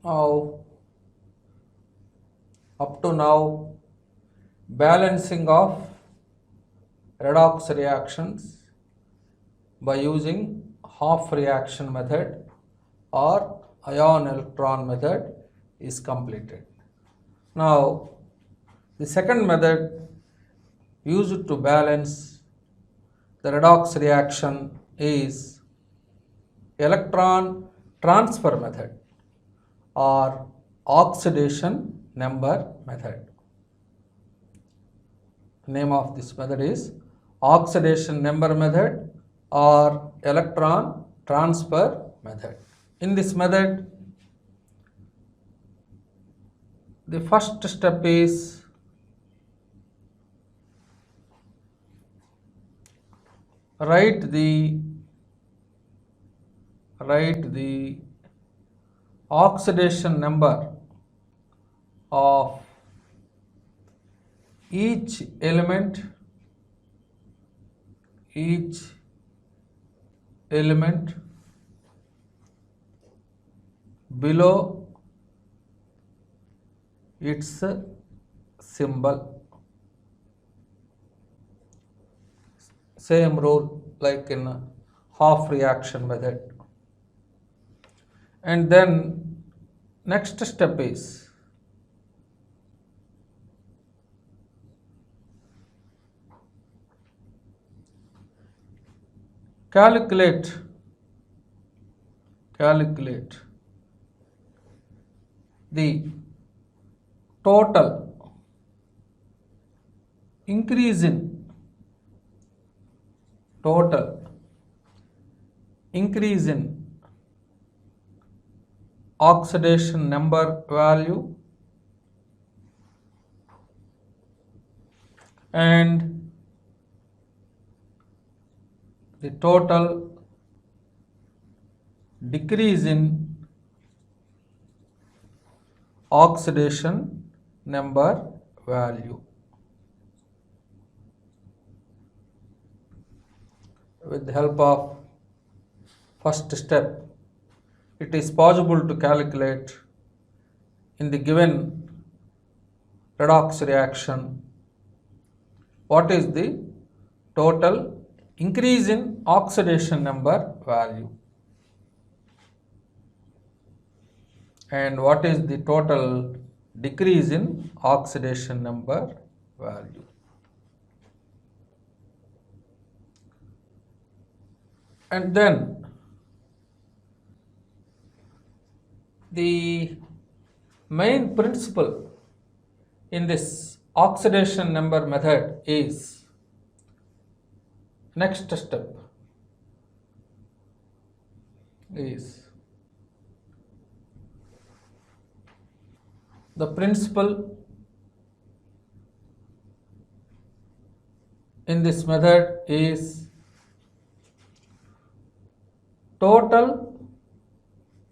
Now, up to now, balancing of redox reactions by using half reaction method or ion electron method is completed. Now, the second method used to balance the redox reaction is electron transfer method or oxidation number method. Name of this method is oxidation number method or electron transfer method. In this method, the first step is write the oxidation number of each element below its symbol. Same rule like in half reaction method. And then next step is calculate the total increase in oxidation number value and the total decrease in oxidation number value. With the help of first step, it is possible to calculate in the given redox reaction what is the total increase in oxidation number value and what is the total decrease in oxidation number value. And then the main principle in this oxidation number method is next step is the principle in this method is total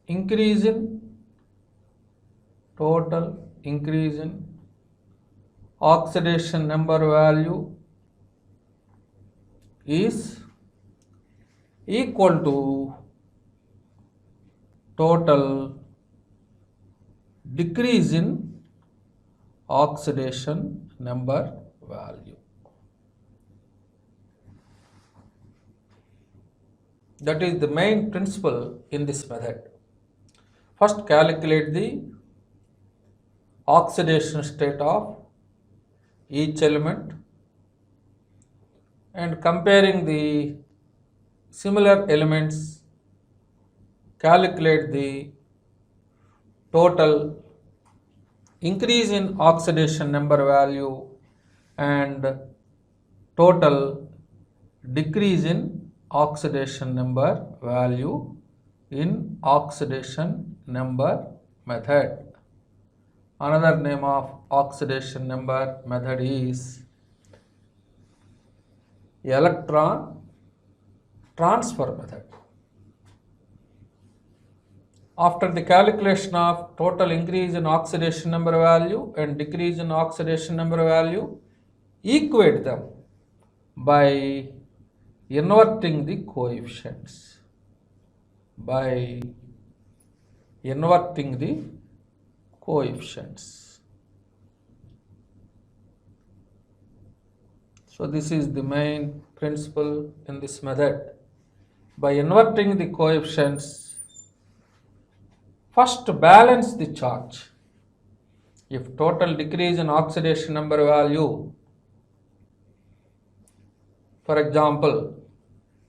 increase in oxidation number value is equal to total decrease in oxidation number value. That is the main principle in this method. First, calculate the oxidation state of each element and comparing the similar elements, calculate the total increase in oxidation number value and total decrease in oxidation number value in oxidation number method. Another name of oxidation number method is electron transfer method. After the calculation of total increase in oxidation number value and decrease in oxidation number value, equate them by inverting the coefficients. By inverting the coefficients. So this is the main principle in this method. By inverting the coefficients, first balance the charge. If total decrease in oxidation number value, for example,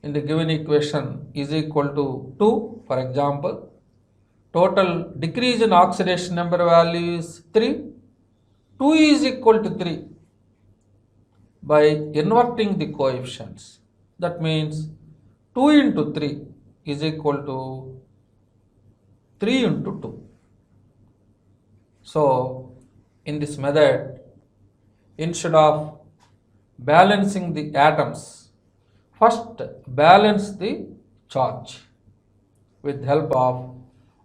in the given equation is equal to 2, for example, total decrease in oxidation number value is 3, 2 is equal to 3 by inverting the coefficients. That means 2 into 3 is equal to 3 into 2. So in this method, instead of balancing the atoms, first balance the charge with help of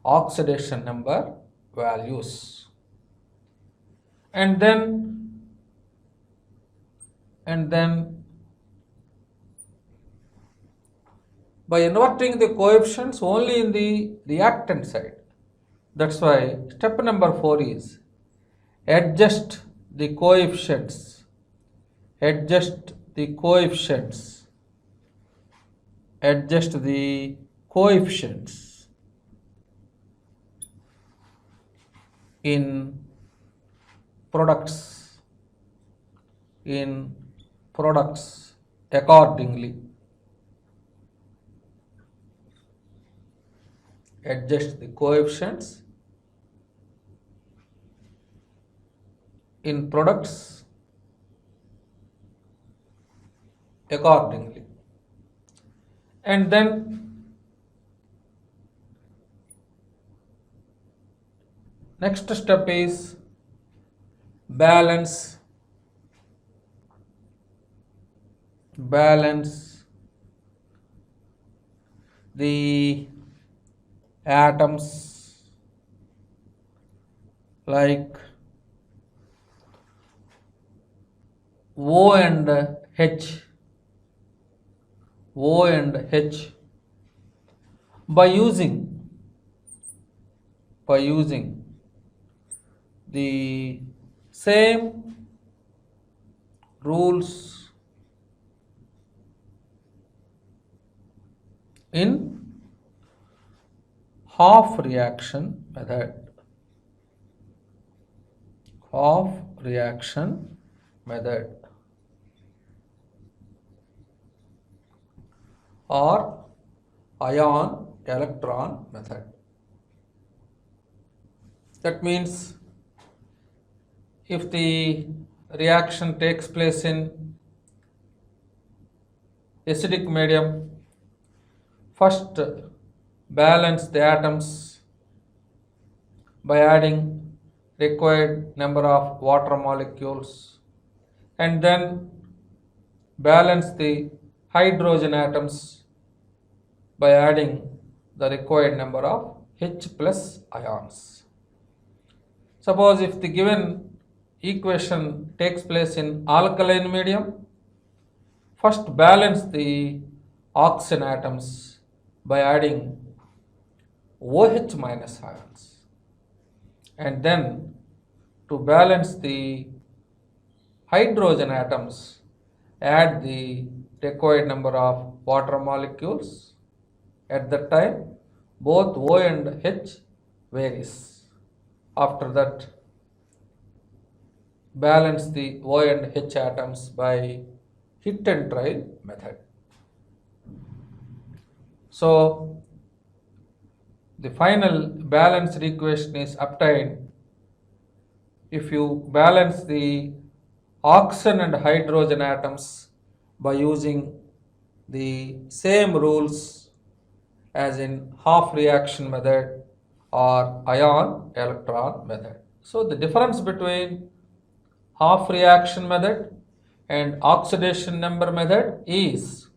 oxidation number values, and then by inverting the coefficients only in the reactant side. That's why step number 4 is adjust the coefficients, adjust the coefficients in products accordingly. Adjust the coefficients in products accordingly. And then next step is balance the atoms like O and H by using the same rules in half reaction method. Or ion electron method. That means if the reaction takes place in acidic medium, first balance the atoms by adding required number of water molecules, and then balance the hydrogen atoms by adding the required number of H plus ions. Suppose if the given equation takes place in alkaline medium, first balance the oxygen atoms by adding OH minus ions, and then to balance the hydrogen atoms, add the required number of water molecules. At that time both O and H varies. After that, balance the O and H atoms by hit and trial method. So the final balanced equation is obtained if you balance the oxygen and hydrogen atoms by using the same rules as in half reaction method or ion electron method. So the difference between half reaction method and oxidation number method is,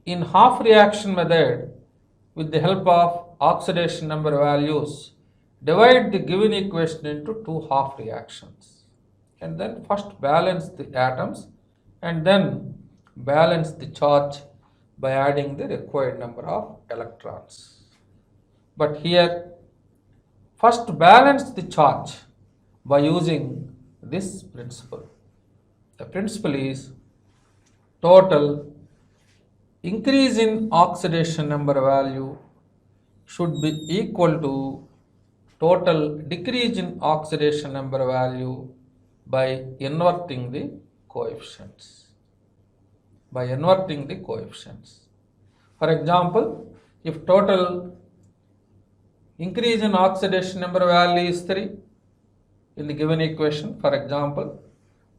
in half reaction method, with the help of oxidation number values, divide the given equation into two half reactions, and then first balance the atoms and then balance the charge by adding the required number of electrons. But here first balance the charge by using this principle. The principle is total increase in oxidation number value should be equal to total decrease in oxidation number value by inverting the coefficients. By inverting the coefficients. For example, if total increase in oxidation number value is 3 in the given equation, for example,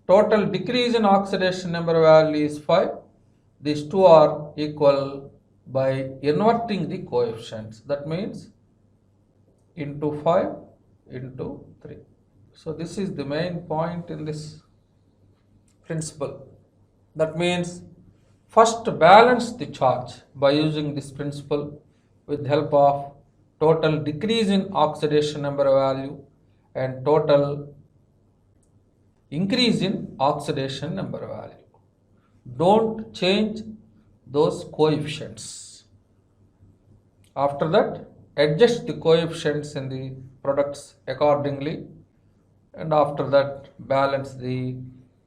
total decrease in oxidation number value is 5. These two are equal by inverting the coefficients. That means into 5 into 3. So this is the main point in this principle. That means first balance the charge by using this principle with the help of total decrease in oxidation number value and total increase in oxidation number value. Don't change those coefficients. After that, adjust the coefficients in the products accordingly, and after that balance the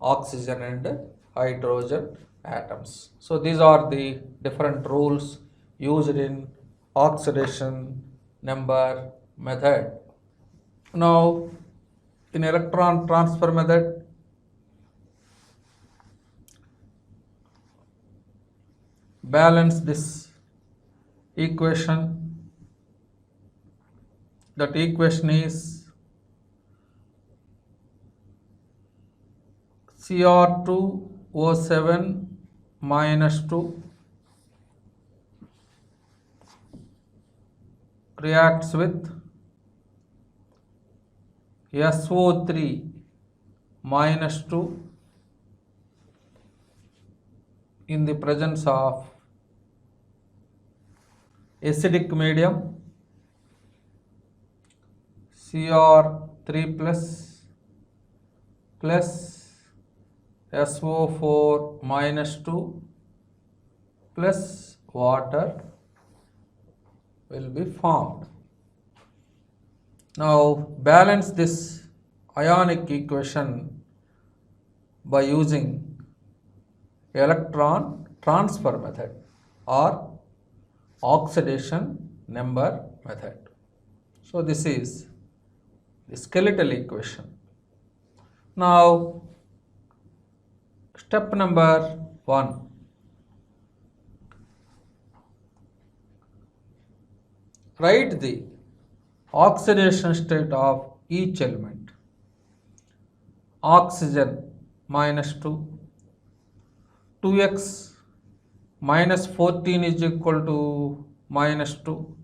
oxygen and hydrogen atoms. So these are the different rules used in oxidation number method. Now in electron transfer method, balance this equation. That equation is Cr2O7 minus 2 reacts with SO3 minus 2 in the presence of acidic medium Cr3 plus SO4 minus 2 plus water will be formed. Now balance this ionic equation by using electron transfer method or oxidation number method. So this is the skeletal equation. Now step number 1. Write the oxidation state of each element. Oxygen minus 2, 2x minus 14 is equal to minus 2.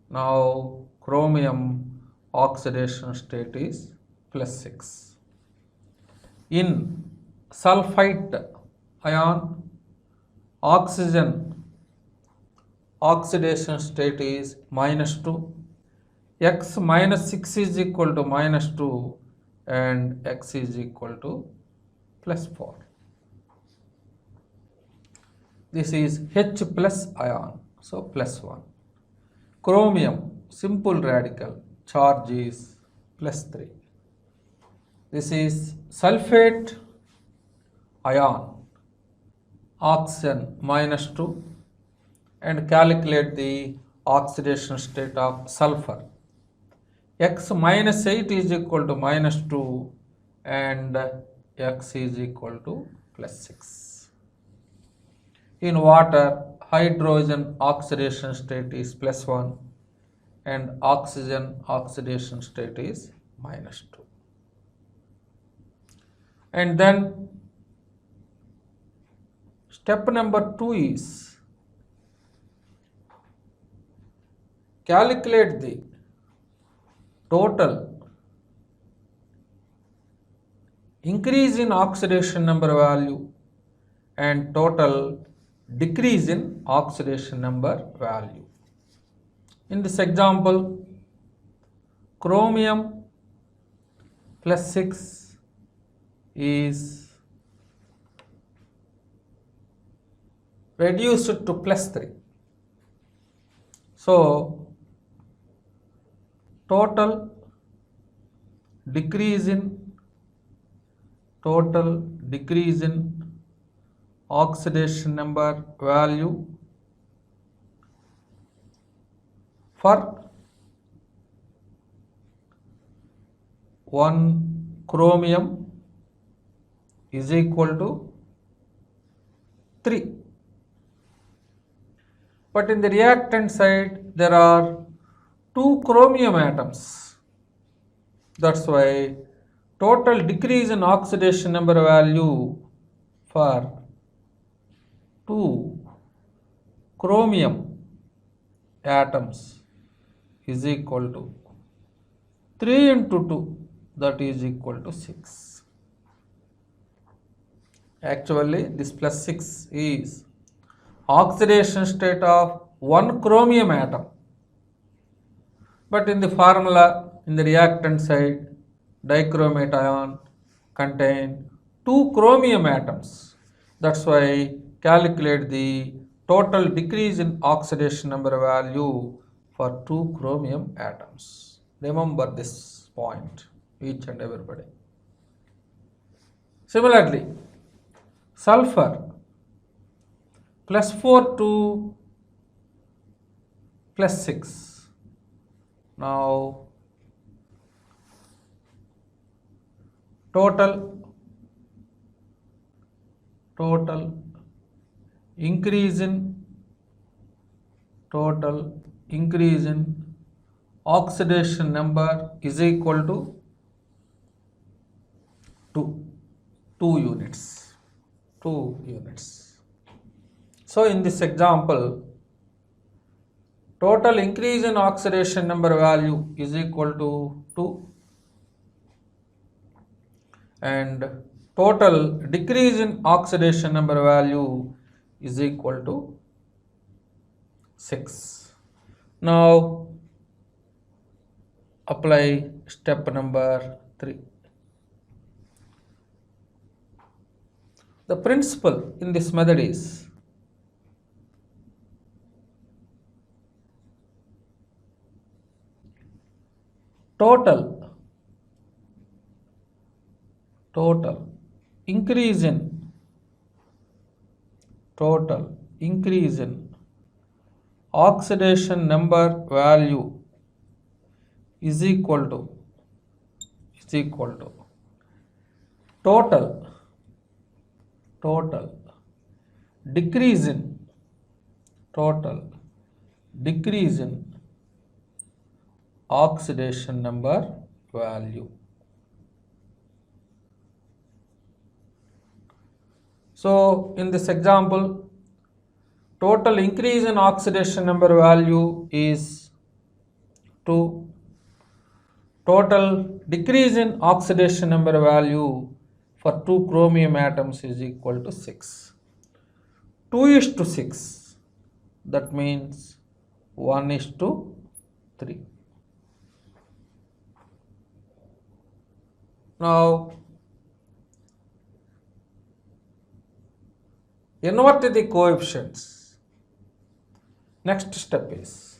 Now chromium oxidation state is plus 6. In sulfite ion, oxygen oxidation state is minus 2. X minus 6 is equal to minus 2 and X is equal to plus 4. This is H plus ion, so plus 1. Chromium, simple radical, charge is plus 3. This is sulfate ion, oxygen minus 2, and calculate the oxidation state of sulfur. X minus 8 is equal to minus 2 and X is equal to plus 6. In water, hydrogen oxidation state is plus 1 and oxygen oxidation state is minus 2. And then step number 2 is calculate the total increase in oxidation number value and total decrease in oxidation number value. In this example, chromium plus 6 is reduced to plus 3. So total decrease in oxidation number value for 1 chromium is equal to 3. But in the reactant side there are 2 chromium atoms. That's why total decrease in oxidation number value for 2 chromium atoms is equal to 3 into 2, that is equal to 6. Actually this plus 6 is oxidation state of 1 chromium atom, but in the formula in the reactant side dichromate ion contain 2 chromium atoms. That's why calculate the total decrease in oxidation number value for 2 chromium atoms. Remember this point, each and everybody. Similarly, sulfur +4 to +6. Now total increase in oxidation number is equal to 2 units. So in this example, total increase in oxidation number value is equal to 2 and total decrease in oxidation number value is equal to 6. Now apply step number 3. The principle in this method is total increase in oxidation number value is equal to total decrease in oxidation number value. So in this example, total increase in oxidation number value is 2. Total decrease in oxidation number value for 2 chromium atoms is equal to 6. 2:6, that means 1:3. Now invert the coefficients. Next step is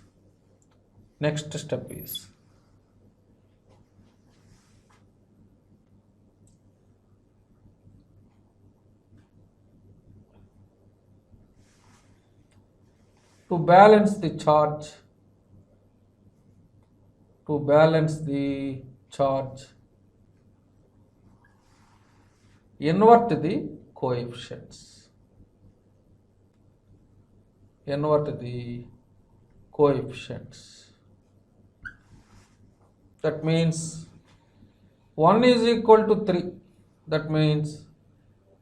to balance the charge, invert the coefficients. That means 1 is equal to 3. That means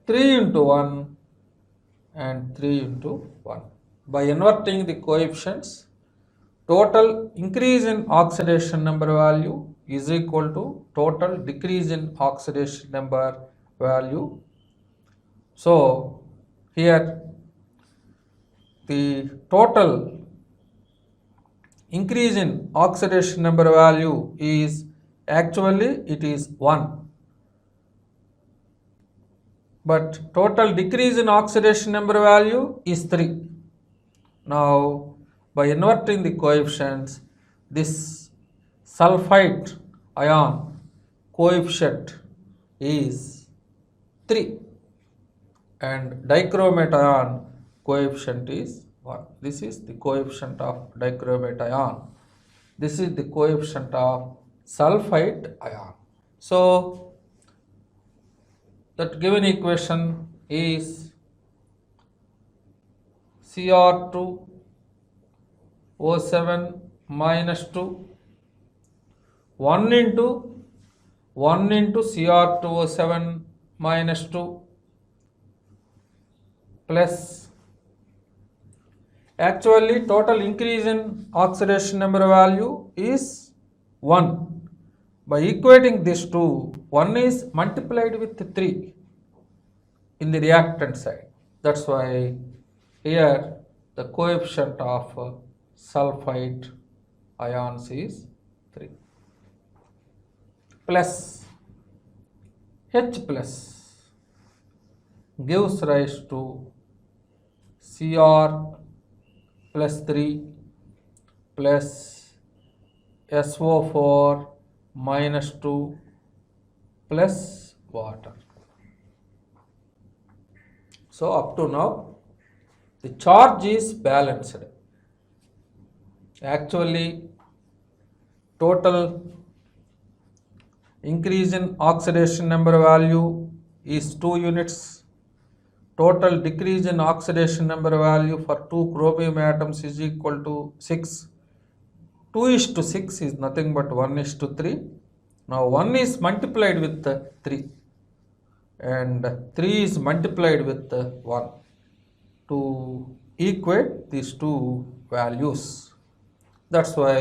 3 into 1 and 3 into 1. By inverting the coefficients, total increase in oxidation number value is equal to total decrease in oxidation number value. So here the total increase in oxidation number value is actually it is 1, but total decrease in oxidation number value is 3. Now by inverting the coefficients, this sulfite ion coefficient is 3 and dichromate ion coefficient is 1. This is the coefficient of dichromate ion. This is the coefficient of sulfide ion. So that given equation is Cr2O7 minus 2 1 into Cr2O7 minus 2 plus actually total increase in oxidation number value is 1. By equating this two, 1 is multiplied with 3 in the reactant side. That's why here the coefficient of sulfide ions is 3 plus H plus gives rise to Cr plus 3 plus SO4 minus 2 plus water. So up to now the charge is balanced. Actually total increase in oxidation number value is 2 units. Total decrease in oxidation number value for 2 chromium atoms is equal to 6. 2:6 is nothing but 1:3. Now 1 is multiplied with 3 and 3 is multiplied with 1 to equate these two values. That's why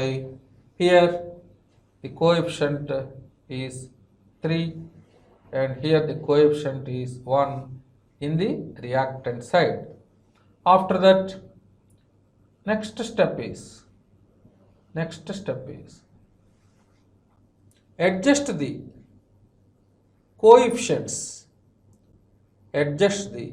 here the coefficient is 3 and here the coefficient is 1 in the reactant side. After that, next step is adjust the coefficients, adjust the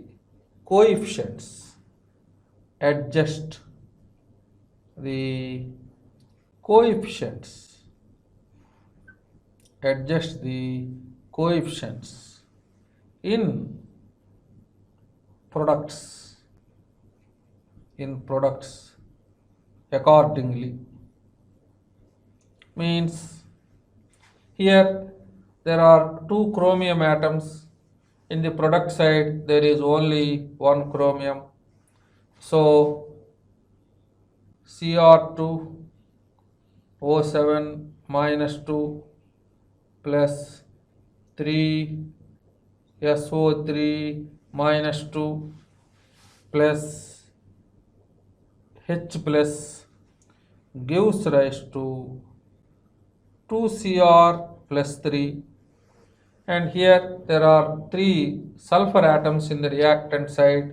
coefficients in products accordingly. Means here there are 2 chromium atoms. In the product side there is only 1 chromium. So Cr2O7 minus 2 plus 3SO3 minus 2 plus H plus gives rise to 2Cr plus 3 and here there are 3 sulfur atoms in the reactant side.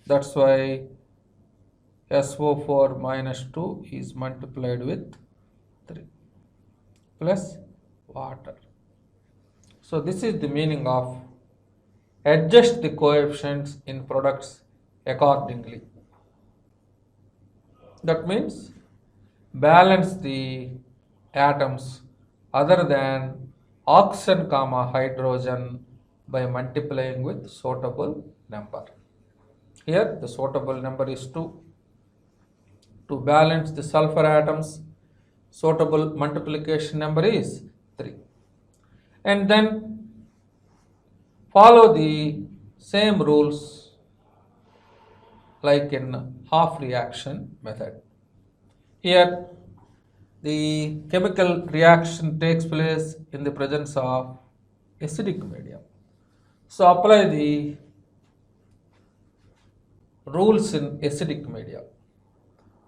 That's why SO4 minus 2 is multiplied with 3 plus water. So this is the meaning of adjust the coefficients in products accordingly. That means balance the atoms other than oxygen comma hydrogen by multiplying with suitable number. Here the suitable number is 2. To balance the sulfur atoms, suitable multiplication number is 3. And then follow the same rules like in half reaction method. Here the chemical reaction takes place in the presence of acidic medium. So apply the rules in acidic medium.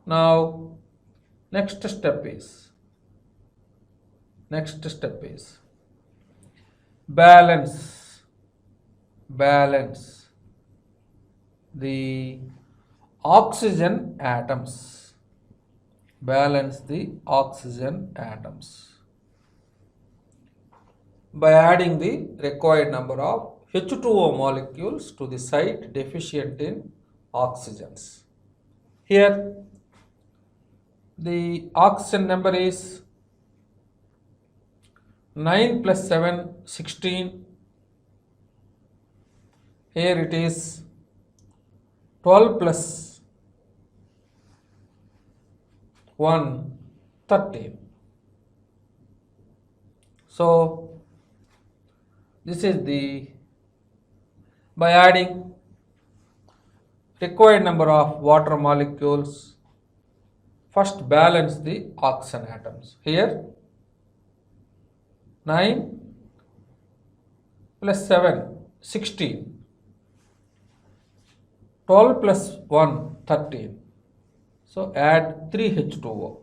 Now next step is balance the oxygen atoms. Balance the oxygen atoms by adding the required number of H2O molecules to the site deficient in oxygens. Here the oxygen number is 9 plus 7, 16. Here it is 12 plus 1, 13. So this is the, by adding required number of water molecules, first balance the oxygen atoms. Here 9 plus 7, 16. 12 plus 1, 13. So add 3H2O.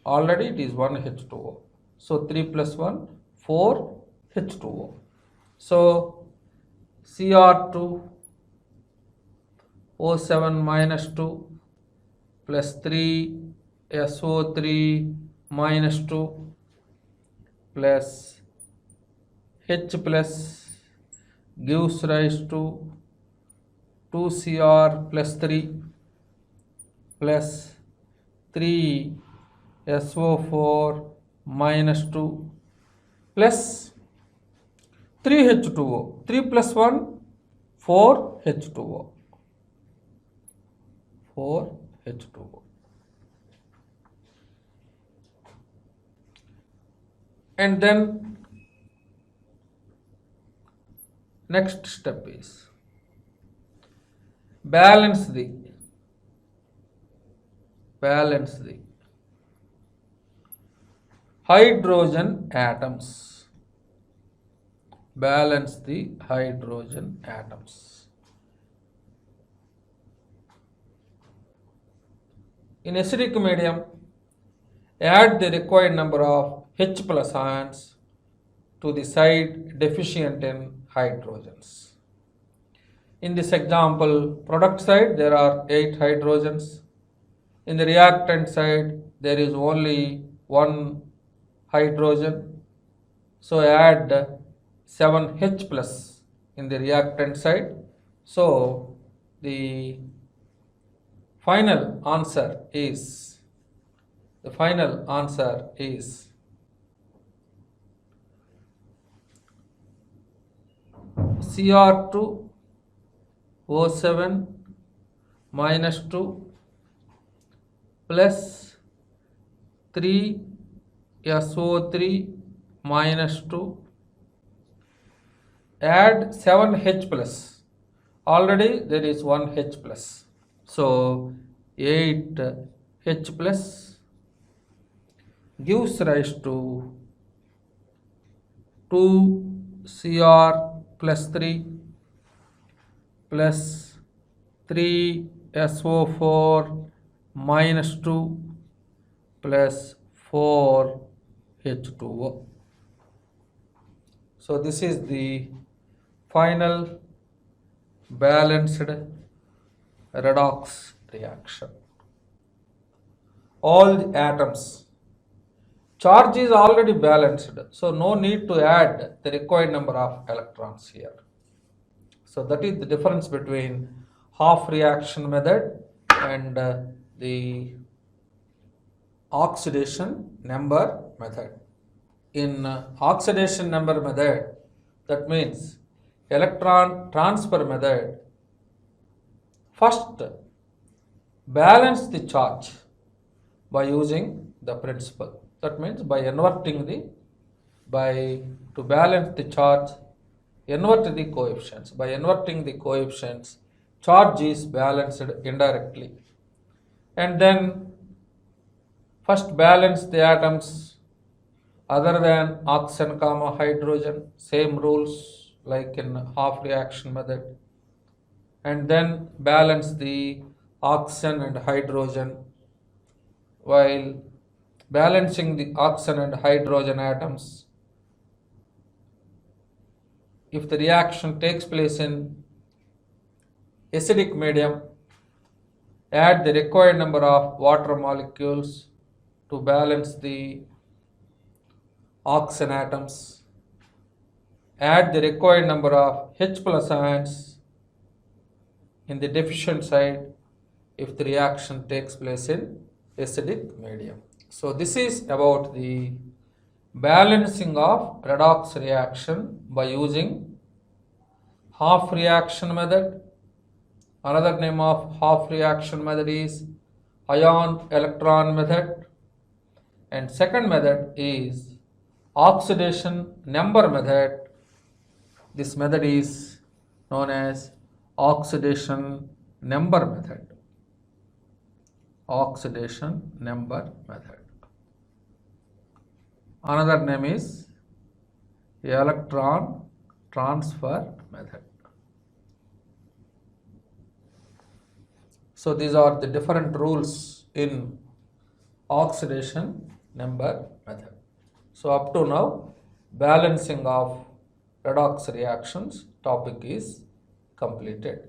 Already it is 1H2O. So 3 plus 1, 4H2O. So Cr2 O7 minus 2 plus 3 SO3 minus 2 plus H plus gives rise to 2Cr plus 3 plus 3 SO4 minus 2 plus 3H2O. 3 plus 1, 4H2O. 4H2O. And then next step is balance the hydrogen atoms. Balance the hydrogen atoms. In acidic medium, add the required number of H plus ions to the side deficient in hydrogens. In this example, product side there are 8 hydrogens. In the reactant side there is only 1 hydrogen. So add 7H plus in the reactant side. So the final answer is Cr2 O7 minus 2 plus 3 SO3 minus 2, add 7H plus. Already there is 1 H plus. So 8H plus gives rise to 2Cr plus 3 plus 3SO4 minus 2 plus 4H2O. So this is the final balanced redox reaction. All the atoms, charge is already balanced, so no need to add the required number of electrons here. So that is the difference between half reaction method and the oxidation number method. In oxidation number method, that means electron transfer method, first balance the charge by using the principle. That means by inverting to balance the charge, invert the coefficients. By inverting the coefficients, charge is balanced indirectly. And then first balance the atoms other than oxygen comma hydrogen, same rules like in half reaction method. And then balance the oxygen and hydrogen. While balancing the oxygen and hydrogen atoms, if the reaction takes place in acidic medium, add the required number of water molecules to balance the oxygen atoms, add the required number of H plus ions in the deficient side if the reaction takes place in acidic medium. So this is about the balancing of redox reaction by using half reaction method. Another name of half reaction method is ion electron method, and second method is oxidation number method. This method is known as oxidation number method. Oxidation number method. Another name is electron transfer method. So these are the different rules in oxidation number method. So up to now, balancing of redox reactions topic is completed.